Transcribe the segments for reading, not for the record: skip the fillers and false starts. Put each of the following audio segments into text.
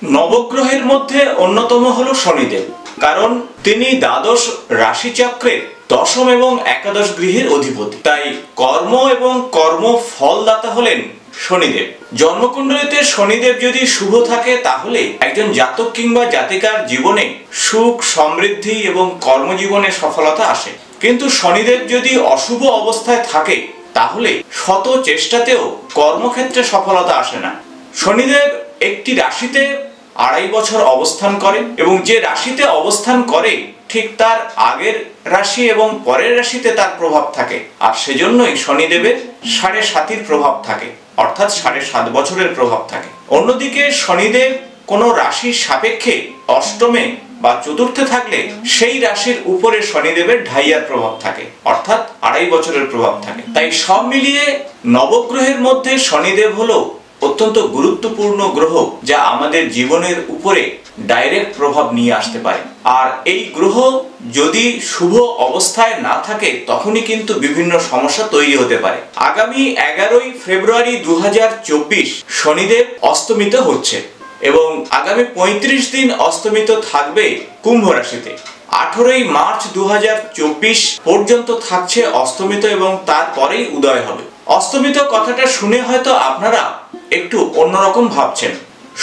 নবগ্রহের মধ্যে অন্যতম হলো শনিদেব, কারণ তিনি দ্বাদশ রাশিচক্রের দশম এবং একাদশ গৃহের অধিপতি। তাই কর্ম এবং কর্ম ফলদাতা হলেন শনিদেব। জন্মকুণ্ডলিতে শনিদেব যদি শুভ থাকে তাহলে একজন জাতক কিংবা জাতিকার জীবনে সুখ, সমৃদ্ধি এবং কর্মজীবনে সফলতা আসে। কিন্তু শনিদেব যদি অশুভ অবস্থায় থাকে তাহলে শত চেষ্টাতেও কর্মক্ষেত্রে সফলতা আসে না। শনিদেব একটি রাশিতে 2.5 বছর অবস্থান করে এবং যে রাশিতে অবস্থান করে ঠিক তার আগের রাশি এবং পরের রাশিতে তার প্রভাব থাকে, আর সেজন্যই শনিদেবের 7.5 প্রভাব থাকে, অর্থাৎ 7.5 বছরের প্রভাব থাকে। অন্যদিকে শনিদেব কোনো রাশির সাপেক্ষে অষ্টমে বা চতুর্থে থাকলে সেই রাশির উপরে শনিদেবের ঢাইয়ার প্রভাব থাকে, অর্থাৎ 2.5 বছরের প্রভাব থাকে। তাই সব মিলিয়ে নবগ্রহের মধ্যে শনিদেব হলো অত্যন্ত গুরুত্বপূর্ণ গ্রহ, যা আমাদের জীবনের উপরে ডাইরেক্ট প্রভাব নিয়ে আসতে পারে। আর এই গ্রহ যদি শুভ অবস্থায় না থাকে তখনই কিন্তু বিভিন্ন সমস্যা তৈরি হতে পারে। আগামী 11ই ফেব্রুয়ারি 2024 শনিদেব অস্তমিত হচ্ছে এবং আগামী 35 দিন অস্তমিত থাকবে কুম্ভ রাশিতে। 18ই মার্চ 2024 পর্যন্ত থাকছে অস্তমিত এবং তারপরেই উদয় হবে। অস্তমিত কথাটা শুনে হয়তো আপনারা একটু অন্যরকম ভাবছেন,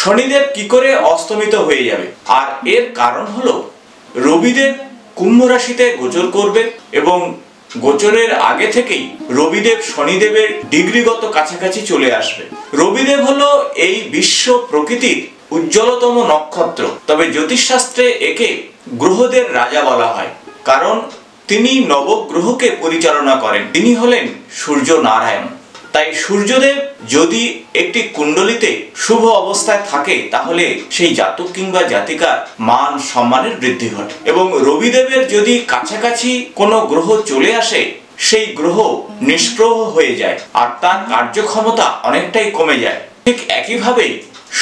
শনিদেব কি করে অস্তমিত হয়ে যাবে? আর এর কারণ হলো রবিদেব কুম্ভ রাশিতে গোচর করবে এবং গোচরের আগে থেকেই রবিদেব শনিদেবের ডিগ্রিগত কাছাকাছি চলে আসবে। রবিদেব হলো এই বিশ্ব প্রকৃতির উজ্জ্বলতম নক্ষত্র, তবে জ্যোতিষশাস্ত্রে একে গ্রহদের রাজা বলা হয়, কারণ তিনি নবগ্রহকে পরিচালনা করেন। তিনি হলেন সূর্য নারায়ণ। তাই সূর্যদেব যদি একটি কুণ্ডলিতে শুভ অবস্থায় থাকে তাহলে সেই জাতক কিংবা জাতিকার মান সম্মানের বৃদ্ধি ঘটে, এবং রবিদেবের যদি কাছাকাছি কোনো গ্রহ চলে আসে সেই গ্রহ নিষ্প্রভ হয়ে যায় আর তার কার্যক্ষমতা অনেকটাই কমে যায়। ঠিক একইভাবে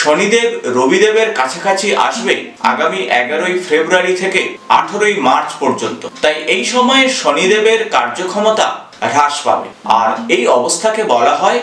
শনিদেব রবিদেবের কাছাকাছি আসবে আগামী 11ই ফেব্রুয়ারি থেকে 18ই মার্চ পর্যন্ত। তাই এই সময়ে শনিদেবের কার্যক্ষমতা হ্রাস পাবে, আর এই অবস্থাকে বলা হয়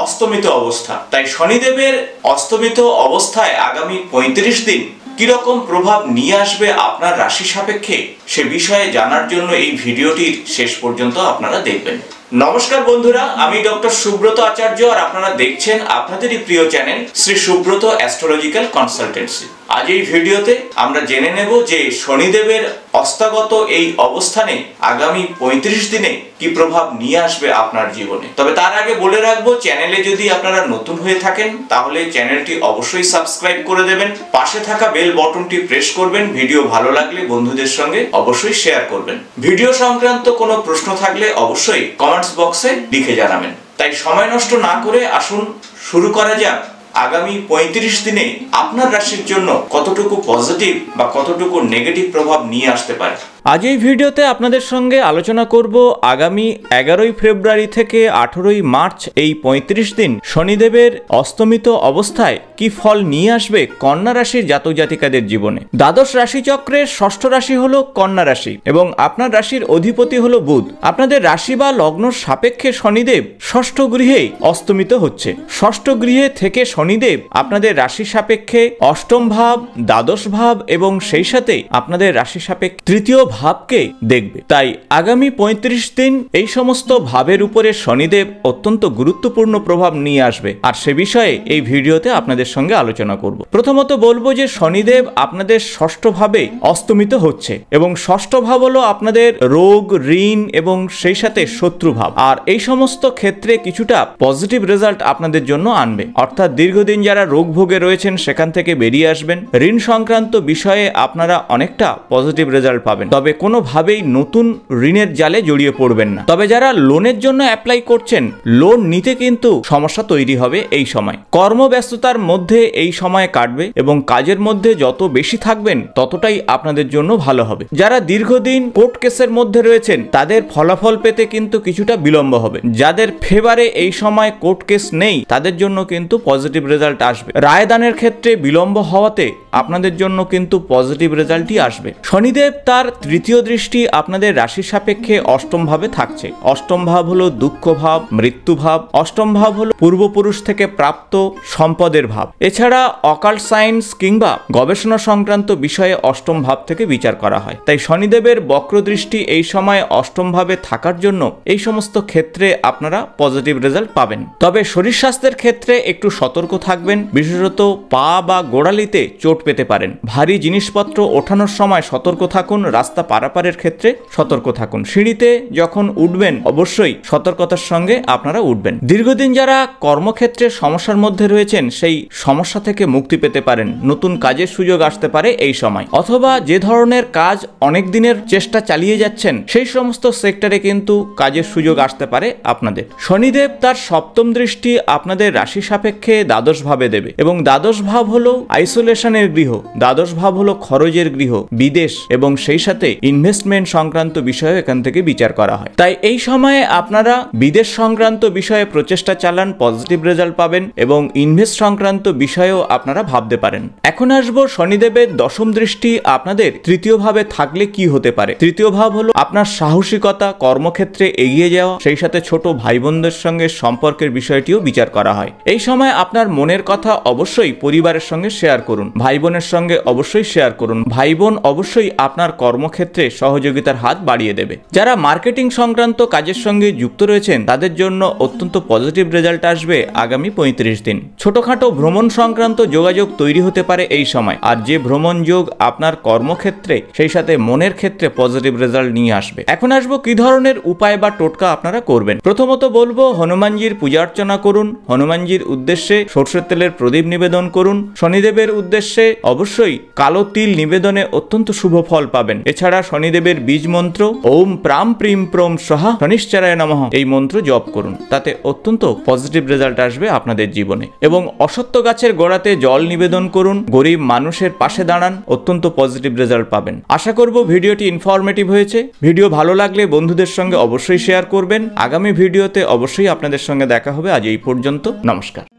অস্তমিত অবস্থা। তাই শনিদেবের অস্তমিত অবস্থায় আগামী 35 দিন কিরকম প্রভাব নিয়ে আসবে আপনার রাশি সাপেক্ষে সে বিষয়ে জানার জন্য এই ভিডিওটির শেষ পর্যন্ত আপনারা দেখবেন। নমস্কার বন্ধুরা, আমি ডক্টর সুব্রত আচার্য আর আপনারা দেখছেন আপনাদেরই প্রিয় channel Shri Subrata astrological consultancy. আজ এই ভিডিওতে আমরা জেনে নেব যে শনিদেবের অস্তাগত এই অবস্থানে আগামী 35 দিনে কি প্রভাব নিয়ে আসবে আপনার জীবনে। তবে তার আগে বলে রাখবো, চ্যানেলে যদি আপনারা নতুন হয়ে থাকেন তাহলে চ্যানেলটি অবশ্যই সাবস্ক্রাইব করে দেবেন, পাশে থাকা বেল বাটনটি প্রেস করবেন, ভিডিও ভালো লাগলে বন্ধুদের সঙ্গে অবশ্যই শেয়ার করবেন। ভিডিও সংক্রান্ত কোনো প্রশ্ন থাকলে অবশ্যই কমেন্টস বক্সে লিখে জানাবেন। তাই সময় নষ্ট না করে আসুন শুরু করা যাক আগামী 35 দিনে আপনার রাশির জন্য কতটুকু পজিটিভ বা কতটুকু নেগেটিভ প্রভাব নিয়ে আসতে পারে। আজ এই ভিডিওতে আপনাদের সঙ্গে আলোচনা করব আগামী 11ই ফেব্রুয়ারি থেকে 18ই মার্চ এই 35 দিন শনিদেবের অস্তমিত অবস্থায় কি ফল নিয়ে আসবে কন্যা রাশির জাতক জাতিকাদের জীবনে। দ্বাদশ রাশিচক্রের ষষ্ঠ রাশি হলো কন্যা রাশি এবং আপনার রাশির অধিপতি হলো বুধ। আপনাদের রাশি বা লগ্ন সাপেক্ষে শনিদেব ষষ্ঠ গৃহে অস্তমিত হচ্ছে। ষষ্ঠ গৃহে থেকে শনিদেব আপনাদের রাশি সাপেক্ষে অষ্টম ভাব, দ্বাদশ ভাব এবং সেই সাথে আপনাদের রাশি সাপেক্ষে তৃতীয় ভাবকে দেখবে। তাই আগামী 35 দিন এই সমস্ত ভাবের উপরে শনিদেব অত্যন্ত গুরুত্বপূর্ণ প্রভাব নিয়ে আসবে, আর সে বিষয়ে এই ভিডিওতে আপনাদের সঙ্গে আলোচনা করব। প্রথমত বলবো যে শনিদেব আপনাদের ষষ্ঠ ভাবে অস্তমিত হচ্ছে এবং ষষ্ঠ ভাব হলো আপনাদের রোগ, ঋণ এবং সেই সাথে শত্রু ভাব, আর এই সমস্ত ক্ষেত্রে কিছুটা পজিটিভ রেজাল্ট আপনাদের জন্য আনবে। অর্থাৎ দীর্ঘদিন যারা রোগ ভোগে রয়েছেন সেখান থেকে বেরিয়ে আসবেন, ঋণ সংক্রান্ত বিষয়ে আপনারা অনেকটা পজিটিভ রেজাল্ট পাবেন, তবে কোনোভাবেই নতুন ঋণের জালে জড়িয়ে পড়বেন না। তবে যারা লোনের জন্য অ্যাপ্লাই করছেন, লোন নিতে কিন্তু সমস্যা তৈরি হবে এই সময়। কর্মব্যস্ততার মধ্যে এই সময় কাটবে এবং কাজের মধ্যে যত বেশি থাকবেন ততটাই আপনাদের জন্য ভালো হবে। যারা দীর্ঘদিন কোর্ট কেসের মধ্যে রয়েছেন তাদের ফলাফল পেতে কিন্তু কিছুটা বিলম্ব হবে। যাদের ফেভারে এই সময় কোর্ট কেস নেই তাদের জন্য কিন্তু পজিটিভ রেজাল্ট আসবে। রায়দানের ক্ষেত্রে বিলম্ব হওয়াতে আপনাদের জন্য কিন্তু পজিটিভ রেজাল্টই আসবে। শনিদেব তার তৃতীয় দৃষ্টি আপনাদের রাশি সাপেক্ষে অষ্টম ভাবে থাকছে। অষ্টম ভাব হলো দুঃখ ভাব, মৃত্যু ভাব। অষ্টম ভাব হলো পূর্বপুরুষ থেকে প্রাপ্ত সম্পদের ভাব। ভাব। এছাড়া অকাল্ট সায়েন্স কিংবা গবেষণা সংক্রান্ত বিষয়ে অষ্টম ভাব থেকে বিচার করা হয়। তাই শনিদেবের বক্রদৃষ্টি এই সময় অষ্টম ভাবে থাকার জন্য এই সমস্ত ক্ষেত্রে আপনারা পজিটিভ রেজাল্ট পাবেন। তবে শরীর স্বাস্থ্যের ক্ষেত্রে একটু সতর্ক থাকবেন, বিশেষত পা বা গোড়ালিতে চোট পেতে পারেন। ভারী জিনিসপত্র ওঠানোর সময় সতর্ক থাকুন, রাস্তা পারাপারের ক্ষেত্রে সতর্ক থাকুন। সিঁড়িতে যখন উঠবেন অবশ্যই সতর্কতার সঙ্গে আপনারা উঠবেন। দীর্ঘদিন যারা কর্মক্ষেত্রে সমস্যার মধ্যে রয়েছেন সেই সমস্যা থেকে মুক্তি পেতে পারেন। নতুন কাজের সুযোগ আসতে পারে এই সময়, অথবা যে ধরনের কাজ অনেক দিনের চেষ্টা চালিয়ে যাচ্ছেন সেই সমস্ত সেক্টরে কিন্তু কাজের সুযোগ আসতে পারে আপনাদের। শনিদেব তার সপ্তম দৃষ্টি আপনাদের রাশি সাপেক্ষে দ্বাদশ ভাবে দেবে এবং দ্বাদশ ভাব হলো আইসোলেশনের গৃহ, দ্বাদশ ভাব হলো খরচের গৃহ, বিদেশ এবং সেই সাথে ইনভেস্টমেন্ট সংক্রান্ত বিষয়ে এখান থেকে বিচার করা হয়। তাই এই সময়ে আপনারা বিদেশ সংক্রান্ত বিষয়ে প্রচেষ্টা চালান, পজিটিভ রেজাল্ট পাবেন এবং ইনভেস্ট সংক্রান্ত বিষয়েও আপনারা ভাবতে পারেন। এখন আসবো শনিদেবের দশম দৃষ্টি আপনাদের তৃতীয় ভাবে থাকলে কি হতে পারে। তৃতীয় ভাব হলো আপনার সাহসিকতা, কর্মক্ষেত্রে এগিয়ে যাওয়া, সেই সাথে ছোট ভাই বোনদের সঙ্গে সম্পর্কের বিষয়টিও বিচার করা হয়। এই সময় আপনার মনের কথা অবশ্যই পরিবারের সঙ্গে শেয়ার করুন, ভাই বোনের সঙ্গে অবশ্যই শেয়ার করুন। ভাই বোন অবশ্যই আপনার কর্মক্ষেত্রে সহযোগিতার হাত বাড়িয়ে দেবে। যারা মার্কেটিং সংক্রান্ত কাজের সঙ্গে যুক্ত রয়েছেন তাদের জন্য অত্যন্ত পজিটিভ রেজাল্ট আসবে আগামী 35 দিন। ছোটখাটো ভ্রমণ সংক্রান্ত যোগাযোগ তৈরি হতে পারে এই সময়, আর যে ভ্রমণ যোগ আপনার কর্মক্ষেত্রে সেই সাথে মনের ক্ষেত্রে পজিটিভ রেজাল্ট নিয়ে আসবে। এখন আসবো কি ধরনের উপায় বা টোটকা আপনারা করবেন। প্রথমত বলবো হনুমানজির পূজা অর্চনা করুন, হনুমানজির উদ্দেশ্যে সরষের তেলের প্রদীপ নিবেদন করুন। শনিদেবের উদ্দেশ্যে অবশ্যই কালো তিল নিবেদনে অত্যন্ত শুভ ফল পাবেন। এছাড়া শনিদেবের বীজ মন্ত্র ওম প্রাম প্রিম প্রম সহা শনিশ্চরায় নমঃ এই মন্ত্র জপ করুন, তাতে অত্যন্ত পজিটিভ রেজাল্ট আসবে আপনাদের জীবনে। এবং অসত্য গাছের গোড়াতে জল নিবেদন করুন, গরিব মানুষের পাশে দাঁড়ান, অত্যন্ত পজিটিভ রেজাল্ট পাবেন। আশা করব ভিডিওটি ইনফরমেটিভ হয়েছে। ভিডিও ভালো লাগলে বন্ধুদের সঙ্গে অবশ্যই শেয়ার করবেন। আগামী ভিডিওতে অবশ্যই আপনাদের সঙ্গে দেখা হবে। আজ এই পর্যন্ত, নমস্কার।